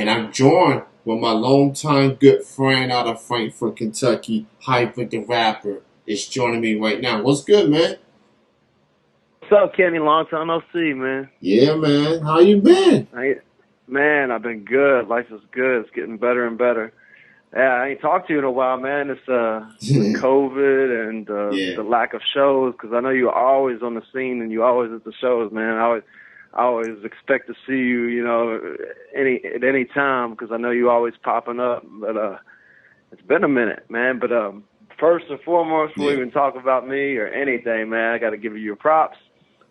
and I'm joined with my longtime good friend out of Frankfort, Kentucky, Hyper the Rapper, is joining me right now. What's good, man? What's up, Kenny? Long time no see, man. Yeah, man. How you been? Man, I've been good. Life is good. It's getting better and better. Yeah, I ain't talked to you in a while, man. It's the COVID and Yeah, the lack of shows. Because I know you're always on the scene and you always at the shows, man. I always expect to see you, at any time because I know you always popping up. But it's been a minute, man. But first and foremost, before we yeah, even talk about me or anything, man, I got to give you your props.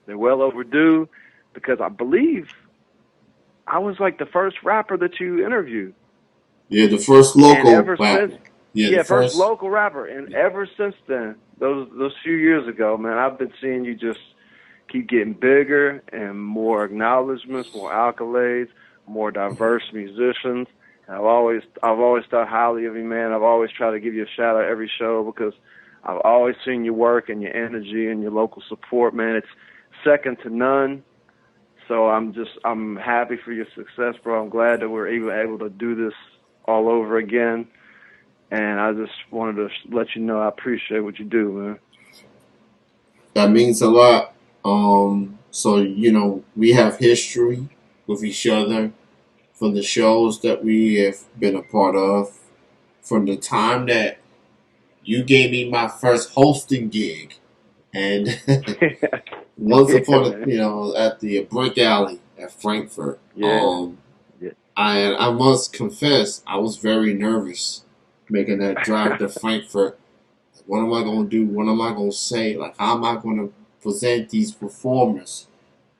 They're well overdue because I believe I was like the first rapper that you interviewed. yeah. The first And local ever since, rapper. Yeah, the yeah, first first. local rapper. And ever since then, those few years ago, man, I've been seeing you just keep getting bigger and more acknowledgments, more accolades, more diverse musicians. And I've always thought highly of you, man. I've always tried to give you a shout out every show because I've always seen your work and your energy and your local support, man. It's second to none. So I'm happy for your success, bro. I'm glad that we're even able to do this all over again. And I just wanted to let you know I appreciate what you do, man. That means a lot. So we have history with each other from the shows that we have been a part of, from the time that you gave me my first hosting gig, and once Yeah, upon a, man. at the Brick Alley at Frankfurt. Yeah. Yeah. I must confess I was very nervous making that drive to Frankfurt. What am I gonna do? What am I gonna say? Like, how am I gonna present these performers?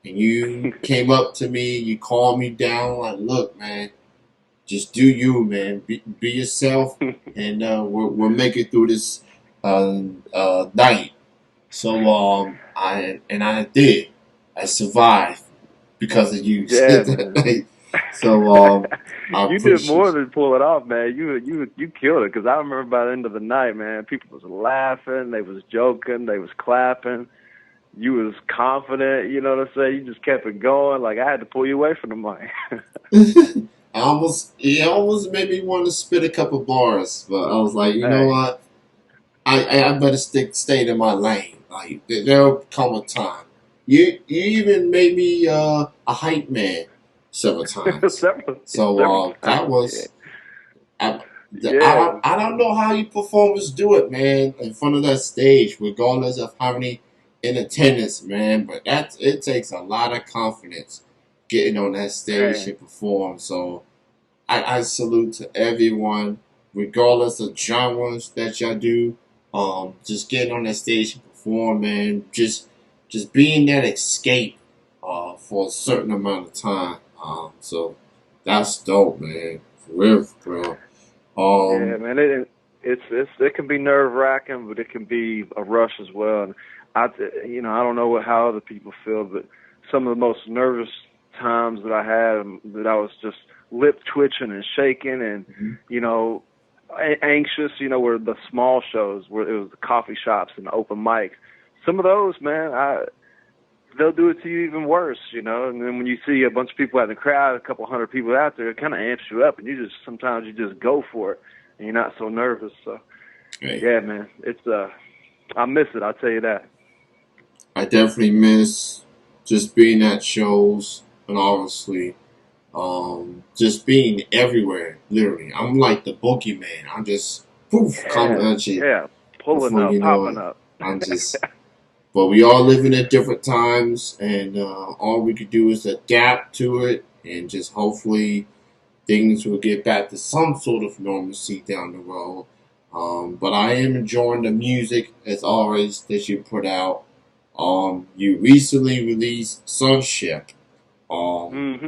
And you came up to me, you calmed me down, like, look, man, just do you, man. Be yourself, and we'll make it through this night. So I did. I survived because of you. Yeah, man. So I You did more appreciate. than pull it off, man. You killed it. Because I remember by the end of the night, man, people was laughing, they was joking, they was clapping. You was confident, you know what I'm saying? You just kept it going. Like I had to pull you away from the mic. It almost made me want to spit a couple bars, but I was like, you know Hey, what? I better stay in my lane. Like there'll come a time. You even made me a hype man several times. several So several that times. Yeah, was I, yeah, I don't know how you performers do it, man, in front of that stage, regardless of how many in attendance, man. But it takes a lot of confidence getting on that stage man. and perform. So I salute to everyone, regardless of genres that y'all do. Just getting on that stage and perform, man. Just being that escape for a certain amount of time. So that's dope, man. For real, bro. Yeah, Um, man. It can be nerve wracking, but it can be a rush as well. And I don't know how other people feel, but some of the most nervous times that I had, that I was just lip twitching and shaking, and mhm. you know, anxious. Were the small shows, where it was the coffee shops and the open mics. Some of those, man, they'll do it to you even worse, And then when you see a bunch of people out in the crowd, a couple hundred people out there, it kind of amps you up, and sometimes you just go for it, and you're not so nervous. So Hey, yeah, man, it's I miss it. I'll tell you that. I definitely miss just being at shows and obviously just being everywhere. Literally, I'm like the boogeyman. I'm just poof coming Yeah, at you yeah, pulling before up, you know popping it. up. I'm just. But we all living at different times, and all we could do is adapt to it, and just hopefully things will get back to some sort of normalcy down the road. But I am enjoying the music as always that you put out. You recently released Sunship.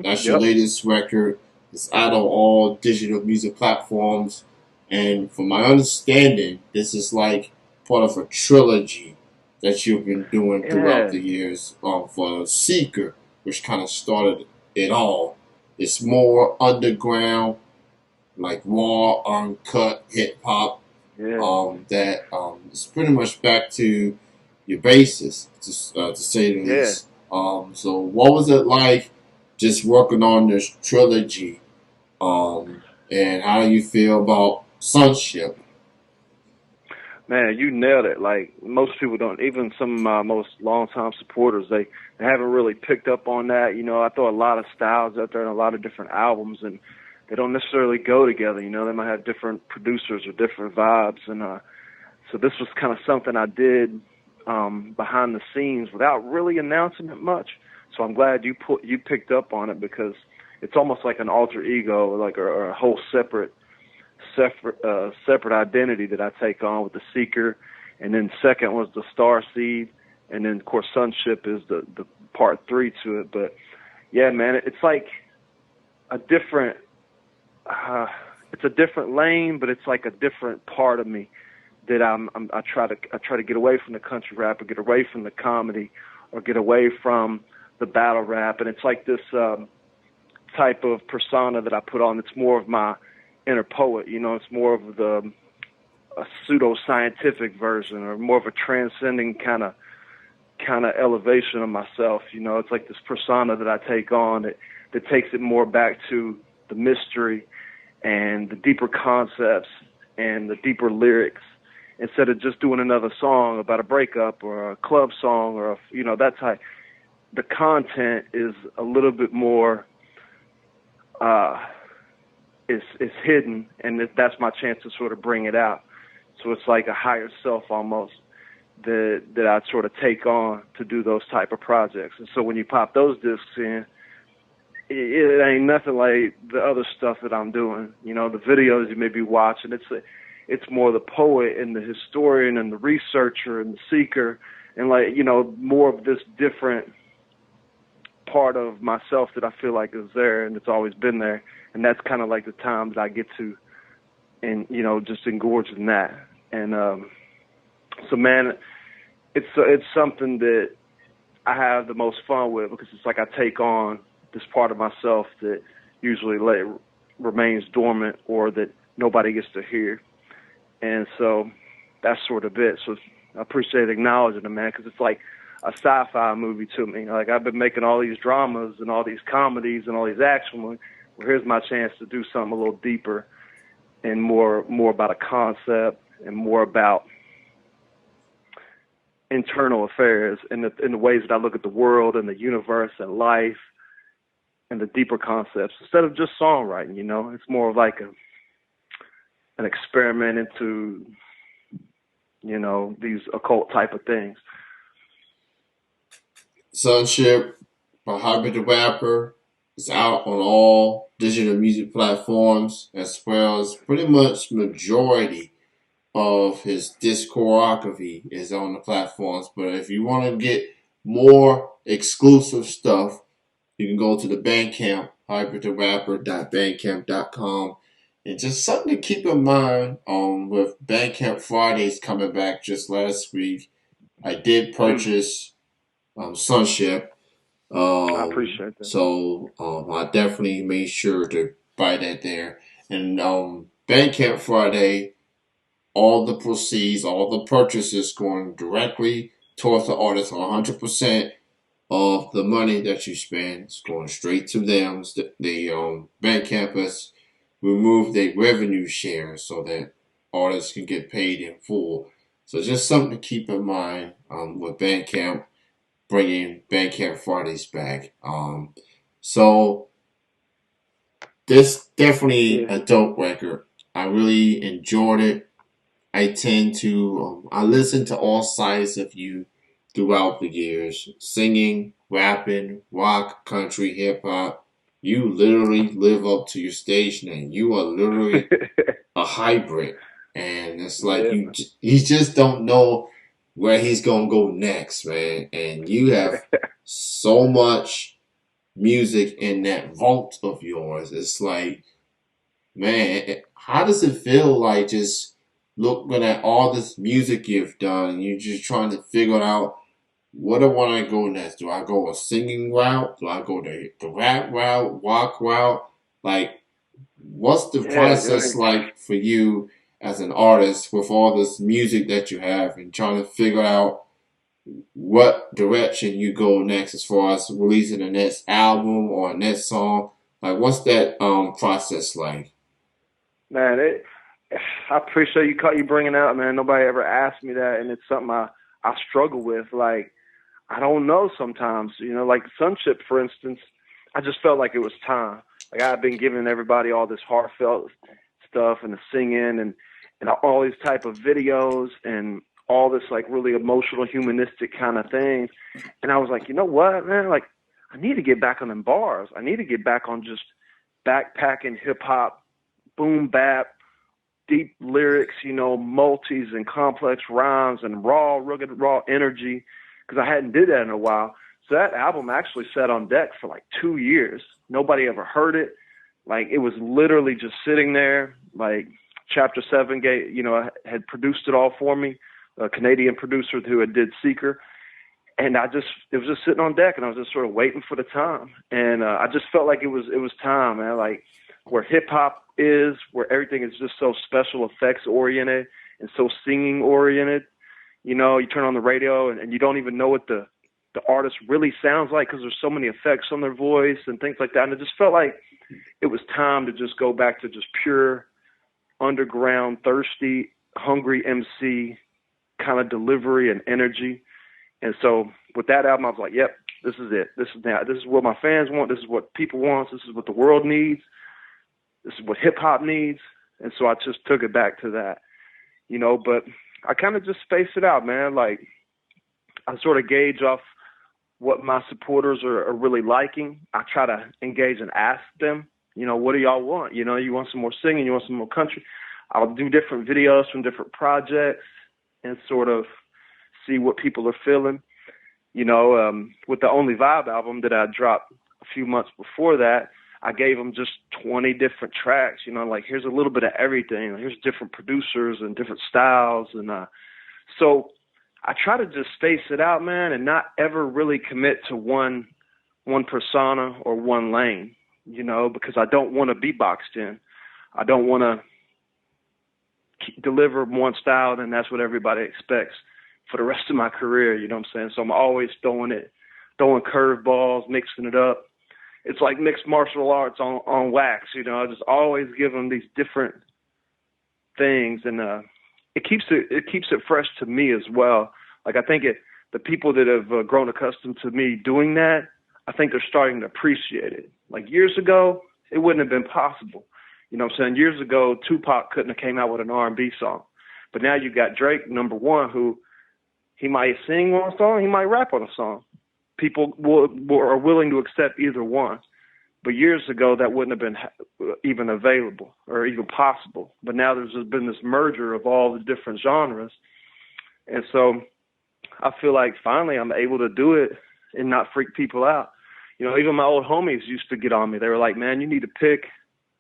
That's your Yep. latest record. It's out on all digital music platforms. And from my understanding, this is like part of a trilogy that you've been doing throughout Yeah. the years for Seeker, which kind of started it all. It's more underground, like raw, uncut hip hop. Yeah. That is pretty much back to your basis, to say the Yeah. least. So what was it like just working on this trilogy And how do you feel about sonship? Man, you nailed it. Like most people don't, even some of my most longtime supporters, they haven't really picked up on that. You know, I throw a lot of styles out there and a lot of different albums, and they don't necessarily go together. You know, they might have different producers or different vibes, and so this was kind of something I did behind the scenes without really announcing it much. So I'm glad you picked up on it because it's almost like an alter ego, like or a whole separate identity that I take on with the Seeker, and then second was the Star Seed, and then of course Sonship is the part three to it. But yeah, man, it's like a different, it's a different lane, but it's like a different part of me that I try to get away from the country rap or get away from the comedy or get away from the battle rap, and it's like this type of persona that I put on. It's more of my inner poet, you know. It's more of a pseudo scientific version, or more of a transcending kind of elevation of myself. You know, it's like this persona that I take on that takes it more back to the mystery and the deeper concepts and the deeper lyrics, instead of just doing another song about a breakup or a club song or you know, that type. The content is a little bit more uh is hidden, and that's my chance to sort of bring it out. So it's like a higher self almost that I sort of take on to do those type of projects. And so when you pop those discs in, it ain't nothing like the other stuff that I'm doing. You know, the videos you may be watching, it's more the poet and the historian and the researcher and the seeker, and like, you know, more of this different part of myself that I feel like is there and it's always been there. And that's kind of like the time that I get to, and you know, just engorge in that. And so, man, it's something that I have the most fun with, because it's like I take on this part of myself that usually remains dormant or that nobody gets to hear. And so that's sort of it. So I appreciate acknowledging it, man, because it's like a sci-fi movie to me. Like, I've been making all these dramas and all these comedies and all these action movies. Well, here's my chance to do something a little deeper and more about a concept and more about internal affairs and in the ways that I look at the world and the universe and life and the deeper concepts, instead of just songwriting. You know, it's more of like an experiment into, you know, these occult type of things. Sonship by Hybrid the Rapper is out on all digital music platforms, as well as pretty much majority of his discography is on the platforms. But if you want to get more exclusive stuff, you can go to the Bandcamp, hybridtherapper.bandcamp.com. And just something to keep in mind, with Bandcamp Fridays coming back just last week, I did purchase Sonship. I appreciate that. I definitely made sure to buy that there. And Bandcamp Friday, all the proceeds, all the purchases going directly towards the artist. 100% of the money that you spend is going straight to them. The Bandcamp has removed their revenue share so that artists can get paid in full. So just something to keep in mind with Bandcamp bringing Bandcamp Fridays back. So this definitely Yeah. a dope record. I really enjoyed it. I tend to I listen to all sides of you throughout the years, singing, rapping, rock, country, hip hop. You literally live up to your stage name. You are literally a hybrid, and it's like Yeah, man. you just don't know where he's gonna go next, man. And you have so much music in that vault of yours. It's like, man, how does it feel like just looking at all this music you've done and you're just trying to figure out what do I want to go next? Do I go a singing route? Do I go the rap route, rock route? Like, what's the Yeah, process like for you as an artist with all this music that you have and trying to figure out what direction you go next as far as releasing the next album or a next song? Like, what's that process like? Man, I appreciate you bringing it out, man. Nobody ever asked me that, and it's something I struggle with. Like, I don't know sometimes, like Sunship, for instance, I just felt like it was time. Like, I've been giving everybody all this heartfelt stuff and the singing and all these type of videos and all this like really emotional, humanistic kind of things. And I was like, you know what, man? Like, I need to get back on them bars. I need to get back on just backpacking hip hop, boom bap, deep lyrics, multis and complex rhymes and rugged, raw energy, because I hadn't did that in a while. So that album actually sat on deck for like 2 years. Nobody ever heard it. Like, it was literally just sitting there. Like, Chapter 7 had produced it all for me, a Canadian producer who had did Seeker. And it was just sitting on deck, and I was just sort of waiting for the time. And I just felt like it was time, man. Like, where hip hop is, where everything is just so special effects oriented and so singing oriented. You turn on the radio and you don't even know what the artist really sounds like because there's so many effects on their voice and things like that. And it just felt like it was time to just go back to just pure underground, thirsty, hungry MC kind of delivery and energy. And so with that album, I was like, yep, this is it. This is what my fans want. This is what people want. This is what the world needs. This is what hip hop needs. And so I just took it back to that, but I kind of just space it out, man. Like, I sort of gauge off what my supporters are really liking. I try to engage and ask them, what do y'all want? You want some more singing? You want some more country? I'll do different videos from different projects and sort of see what people are feeling. With the Only Vibe album that I dropped a few months before that, I gave them just 20 different tracks, like, here's a little bit of everything. Here's different producers and different styles. And so I try to just space it out, man, and not ever really commit to one persona or one lane, because I don't want to be boxed in. I don't want to deliver one style, and that's what everybody expects for the rest of my career, you know what I'm saying? So I'm always throwing curveballs, mixing it up. It's like mixed martial arts on wax, I just always give them these different things, and it keeps it fresh to me as well. Like, I think the people that have grown accustomed to me doing that, I think they're starting to appreciate it. Like, years ago, it wouldn't have been possible. You know what I'm saying? Years ago, Tupac couldn't have came out with an R&B song. But now you got Drake, number one, who he might sing on a song, he might rap on a song. People are willing to accept either one. But years ago, that wouldn't have been even available or even possible. But now there's been this merger of all the different genres. And so I feel like finally I'm able to do it and not freak people out. Even my old homies used to get on me. They were like, man, you need to pick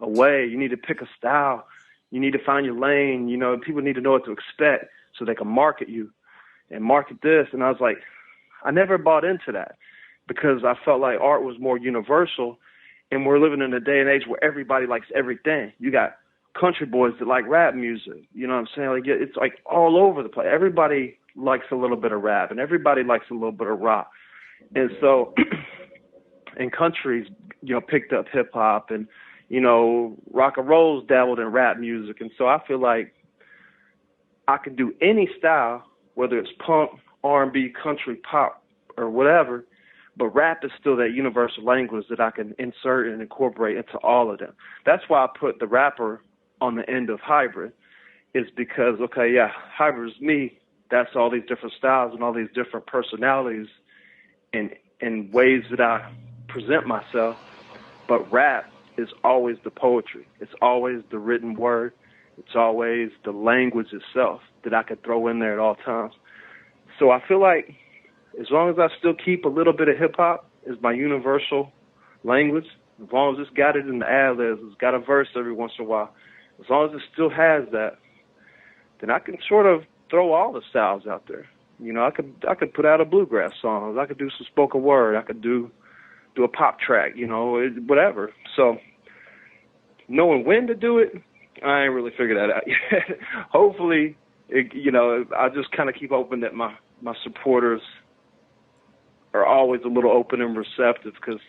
a way. You need to pick a style. You need to find your lane. People need to know what to expect so they can market you and market this. And I was like, I never bought into that because I felt like art was more universal, and we're living in a day and age where everybody likes everything. You got country boys that like rap music. You know what I'm saying? Like, it's like all over the place. Everybody likes a little bit of rap, and everybody likes a little bit of rock. And so, and countries, picked up hip hop, and rock and roll's dabbled in rap music. And so I feel like I can do any style, whether it's punk, R&B, country, pop, or whatever, but rap is still that universal language that I can insert and incorporate into all of them. That's why I put the rapper on the end of hybrid, is because, okay, yeah, hybrid is me. That's all these different styles and all these different personalities and ways that I present myself. But rap is always the poetry. It's always the written word. It's always the language itself that I could throw in there at all times. So I feel like as long as I still keep a little bit of hip-hop as my universal language, as long as it's got it in the ad-libs, it's got a verse every once in a while, as long as it still has that, then I can sort of throw all the styles out there. I could put out a bluegrass song. I could do some spoken word. I could do a pop track, whatever. So knowing when to do it, I ain't really figured that out yet. Hopefully, I just kind of keep hoping that my supporters are always a little open and receptive, because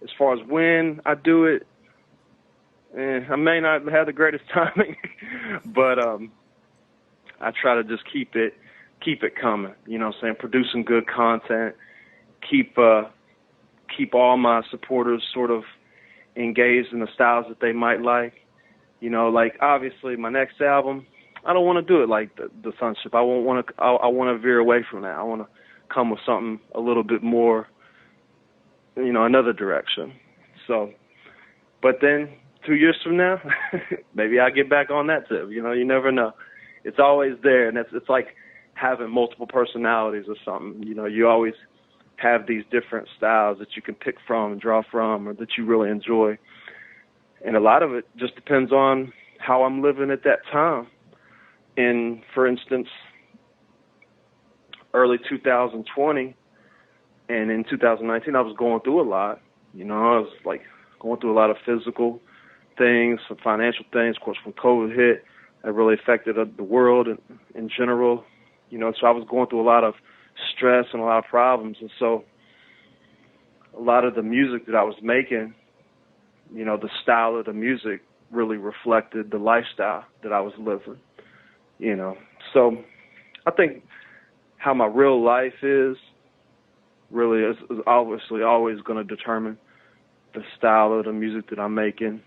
as far as when I do it, I may not have the greatest timing, but I try to just keep it coming. You know what I'm saying? Producing good content, keep all my supporters sort of engaged in the styles that they might like. You know, like obviously my next album, I don't want to do it like the Sunship. I want to. I want to veer away from that. I want to come with something a little bit more, you know, another direction. So, but then 2 years from now, maybe I'll get back on that tip. You know, you never know. It's always there, and it's like having multiple personalities or something. You know, you always have these different styles that you can pick from and draw from, or that you really enjoy. And a lot of it just depends on how I'm living at that time. And for instance, early 2020 and in 2019, I was going through a lot. You know, I was like going through a lot of physical things, some financial things. Of course, when COVID hit, that really affected the world in general. You know, so I was going through a lot of stress and a lot of problems. And so a lot of the music that I was making, you know, the style of the music really reflected the lifestyle that I was living, you know. So I think how my real life is really is obviously always going to determine the style of the music that I'm making.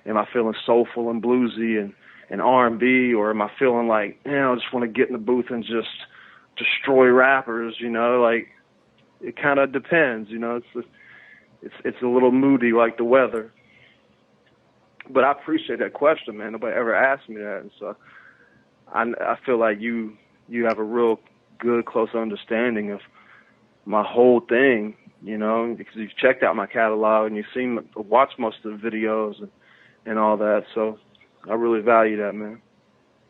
Am I feeling soulful and bluesy and R&B, or am I feeling like, you know, I just want to get in the booth and just destroy rappers, you know? Like, it kind of depends, you know. It's a little moody like the weather. But I appreciate that question, man. Nobody ever asked me that, and so I feel like you have a real good, close understanding of my whole thing, you know, because you've checked out my catalog and you've watched most of the videos and all that. So I really value that, man.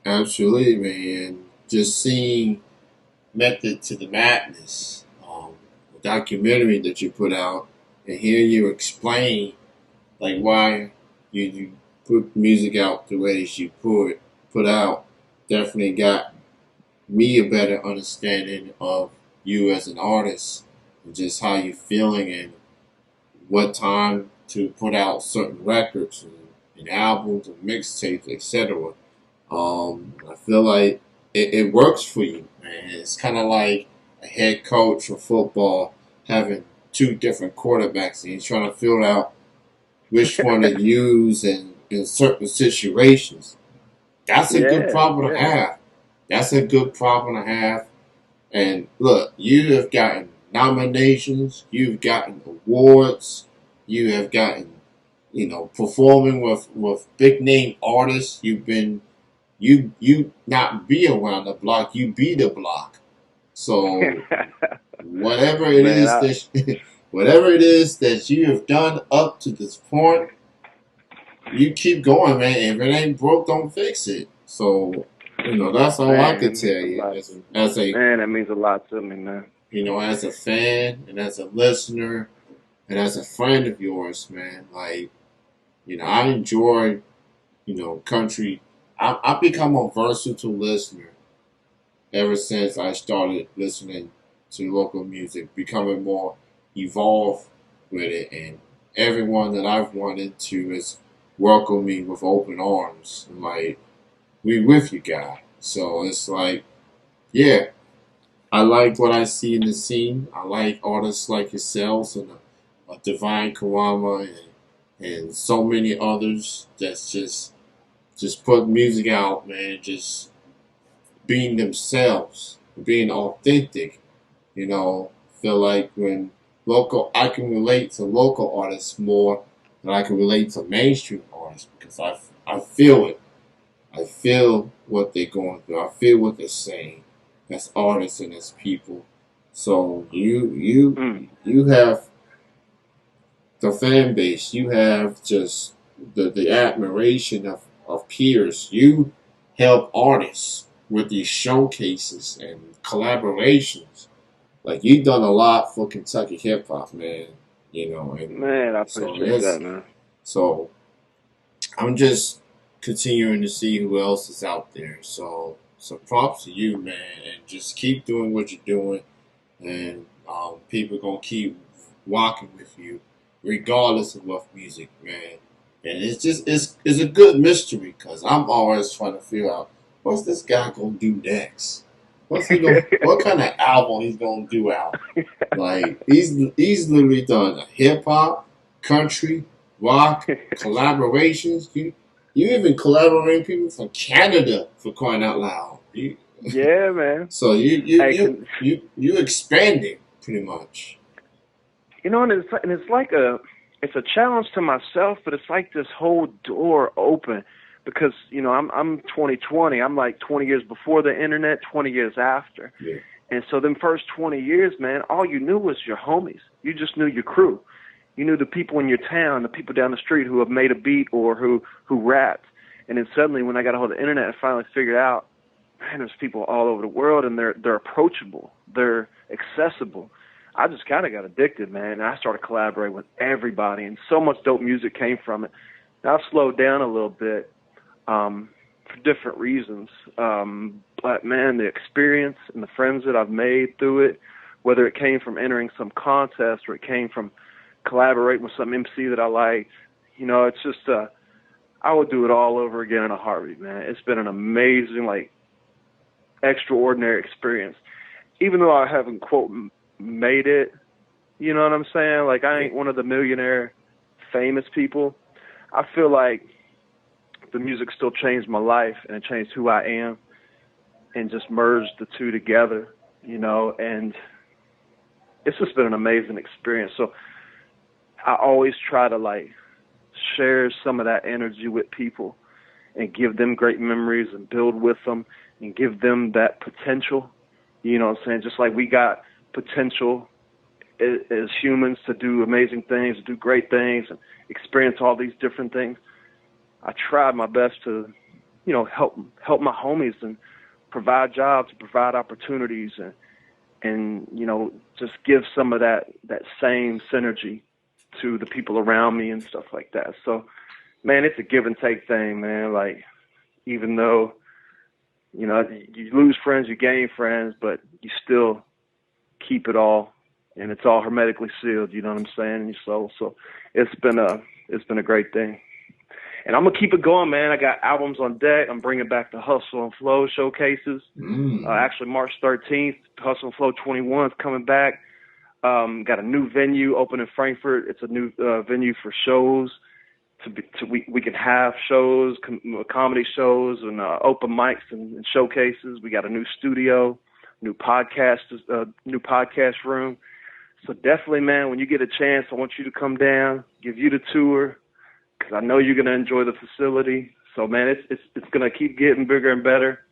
Absolutely, man. Just seeing Method to the Madness, the documentary that you put out, and hear you explain like why you put music out the ways you put out, definitely got me a better understanding of you as an artist and just how you're feeling and what time to put out certain records and albums and mixtapes, etc. I feel like it works for you, man. It's kind of like a head coach of football having two different quarterbacks and he's trying to figure out which one to use in certain situations. That's a good Yeah, problem to yeah. have. That's a good problem to have. And look, you have gotten nominations, you've gotten awards, you have gotten, you know, performing with big name artists. You've been you not be around the block, you be the block. So whatever it Man, is that whatever it is that you have done up to this point, you keep going, man. If it ain't broke, don't fix it. So, you know, that's all I man, could it tell means a you lot. as a Man, that means a lot to me, man. you know, as a fan and as a listener and as a friend of yours, man. Like, you know, I enjoy, you know, country. I've become a versatile listener ever since I started listening to local music, becoming more evolved with it, and everyone that I've run into has welcomed me with open arms. And like, we with you, guy. So it's like, yeah, I like what I see in the scene. I like artists like yourselves and Divine Karama and so many others that's just put music out, man. Just being themselves, being authentic. You know, feel like when I can relate to local artists more than I can relate to mainstream artists because I feel it. I feel what they're going through. I feel what they're saying as artists and as people. So you have the fan base. You have just the admiration of peers. You help artists with these showcases and collaborations. Like you've done a lot for Kentucky hip hop, man. You know, and Man, I so appreciate that, it's man. so I'm just continuing to see who else is out there. So props to you, man, and just keep doing what you're doing, and people gonna keep walking with you regardless of what music, man. And it's just it's a good mystery because I'm always trying to figure out what's this guy gonna do next. What's he going? What kind of album he's gonna do out? Like he's literally done hip hop, country, rock, collaborations. You even collaborate with people from Canada for crying out loud. Yeah, man. So Hey, you expanding pretty much. it's like it's a challenge to myself, but it's like this whole door open because I'm 2020. I'm like 20 years before the internet, 20 years after. Yeah. And so them first 20 years, man, all you knew was your homies. You just knew your crew. You knew the people in your town, the people down the street who have made a beat or who rapped. And then suddenly when I got a hold of the internet, I finally figured out, man, there's people all over the world and they're approachable. They're accessible. I just kind of got addicted, man. And I started collaborating with everybody, and so much dope music came from it. Now I've slowed down a little bit for different reasons. But, man, the experience and the friends that I've made through it, whether it came from entering some contest or it came from collaborating with some MC that I liked, it's just I would do it all over again in a heartbeat, man. It's been an amazing, extraordinary experience. Even though I haven't, quote, made it, you know what I'm saying? Like, I ain't one of the millionaire famous people. I feel like the music still changed my life and it changed who I am and just merged the two together, and it's just been an amazing experience. So I always try to, share some of that energy with people and give them great memories and build with them and give them that potential, you know what I'm saying? Just like we got potential as humans to do amazing things, to do great things and experience all these different things. I tried my best to, help my homies and provide jobs, provide opportunities and just give some of that same synergy to the people around me and stuff like that. So, man, it's a give and take thing, man. Like, even though, you lose friends, you gain friends, but you still keep it all, and it's all hermetically sealed, you know what I'm saying, in your soul. So it's been a great thing. And I'm going to keep it going, man. I got albums on deck. I'm bringing back the Hustle and Flow showcases. Actually, March 13th, Hustle and Flow 21 is coming back. Got a new venue open in Frankfort. It's a new venue for shows. We can have shows, comedy shows, and open mics and showcases. We got a new studio, new podcast room. So definitely, man, when you get a chance, I want you to come down, give you the tour, because I know you're gonna enjoy the facility. So, man, it's gonna keep getting bigger and better.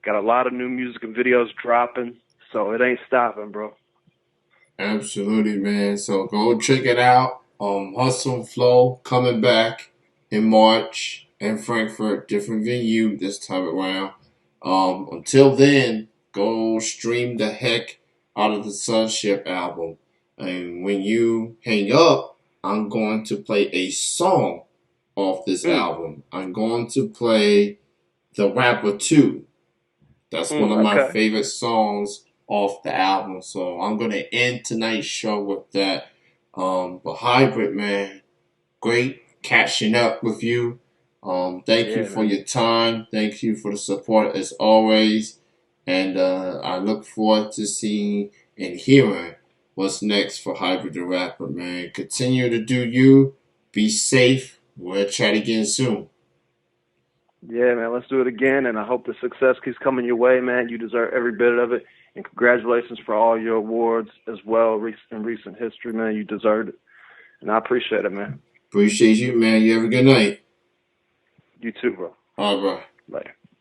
Got a lot of new music and videos dropping, so it ain't stopping, bro. Absolutely, man. So go check it out. Hustle and Flow coming back in March in Frankfurt, different venue this time around. Until then, go stream the heck out of the Sunship album. And when you hang up, I'm going to play a song off this album. I'm going to play The Rapper 2. That's one of my favorite songs off the album. So I'm going to end tonight's show with that. But Hybrid, man, great catching up with you. Thank you for your time. Thank you for the support as always. And I look forward to seeing and hearing what's next for Hybrid the Rapper, man. Continue to do you. Be safe. We'll chat again soon. Yeah, man, let's do it again, and I hope the success keeps coming your way, man. You deserve every bit of it, and congratulations for all your awards as well in recent history, man. You deserved it, and I appreciate it, man. Appreciate you, man. You have a good night. You too, bro. All right, bro. Later.